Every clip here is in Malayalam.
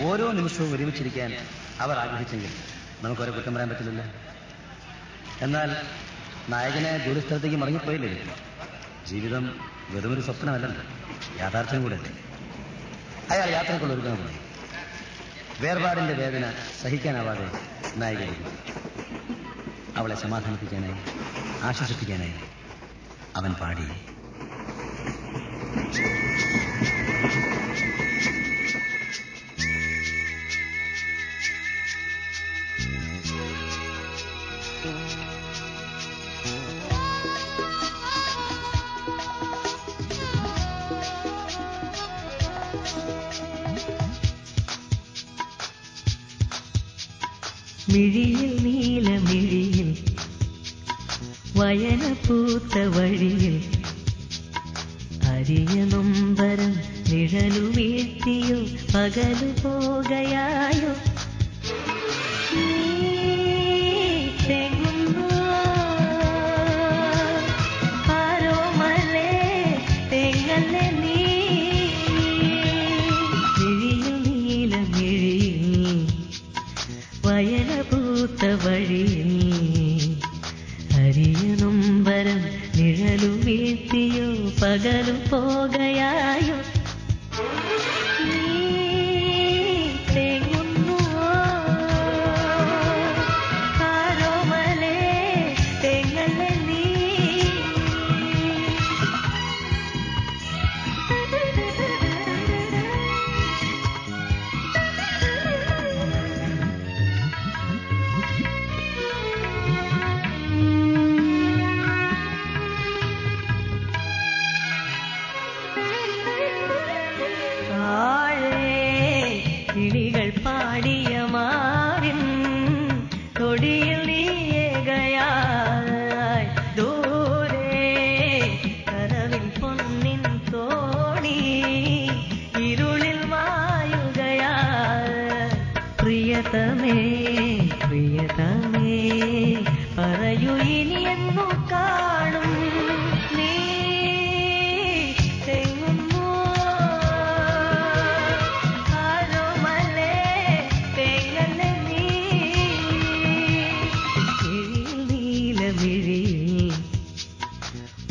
ഓരോ നിമിഷവും ഒരുമിച്ചിരിക്കാൻ അവർ ആഗ്രഹിച്ചെങ്കിൽ നമുക്കൊരു കുറ്റം പറയാൻ പറ്റില്ലല്ലോ. എന്നാൽ നായകനെ ജോലിസ്ഥലത്തേക്ക് മടങ്ങിപ്പോയില്ലേ. ജീവിതം വെറുമൊരു സ്വപ്നമല്ലല്ലോ, യാഥാർത്ഥ്യം കൂടെ. അയാൾ യാത്രക്കുള്ള ഒരുക്കാൻ പോയി. വേർപാടിന്റെ വേദന സഹിക്കാനാവാതെ നായിക അവളെ സമാധാനിപ്പിക്കാനായി, ആശ്വസിപ്പിക്കാനായി അവൻ പാടി. മിഴിയിൽ നീലമിഴിയിൽ വയന പൂത്ത വഴിയിൽ അരിയ നൊമ്പരം നിഴലു വീഴ്ത്തിയോ പകലു പോകയായോ ആരോ മലേ തെങ്ങല്ലേ നീ മിഴിയിൽ നീലമിഴിയിൽ വയന പൂത്ത വഴിയിൽ അരിയ നൊമ്പരം നിഴലു വീഴ്ത്തിയോ പകലു പോകയായോ നീ തെങ്ങുന്നുവോ ആരോ മലേ തെങ്ങല്ലേ നീ കിളികൾ പാടിയ മാവിൻ തൊടിയിൽ നീയകയായി ദൂരെ കനവിൽ പൊന്നിൻ തോണി ഇരുളിൽ മായുകയായി പ്രിയതമേ പ്രിയതമേ പറയൂ ഇനി എന്നു കാണും നീ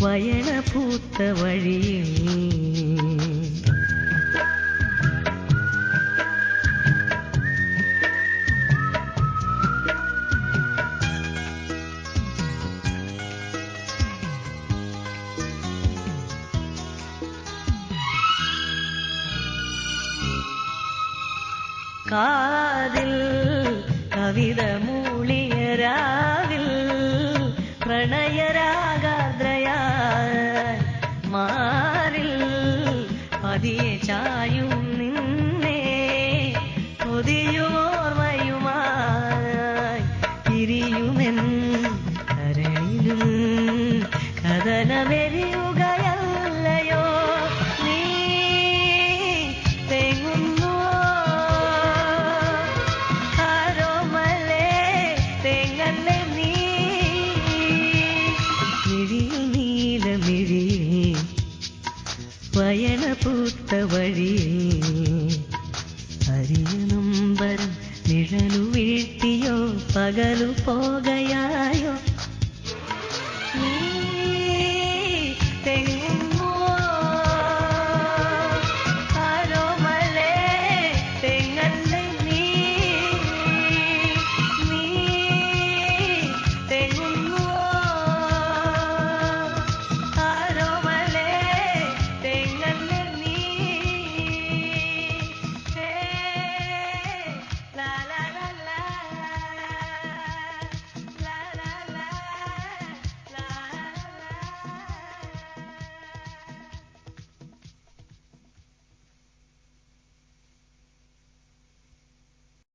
വയന പൂത്ത വഴിയിൽ കാതിൽ കവിത മൂളിയ രാവിൽ പ്രണയരാഗാദ്രയായി മാറിൽ പതിയെ ചായും നിന്നെ കൊതിയോർമ്മയുമായി തിരിയുമെൻ കരളിലും കഥനമെരിയുകയല്ലയോ നീ തെങ്ങുന്നുവോ ആരോ മലേ തെങ്ങല്ലേ നീ മിഴിയിൽ നീലമിഴിയിൽ വയന പൂത്ത വഴിയിൽ അരിയ നൊമ്പരം നിഴലു വീഴ്ത്തിയോ പകലു പോകയായി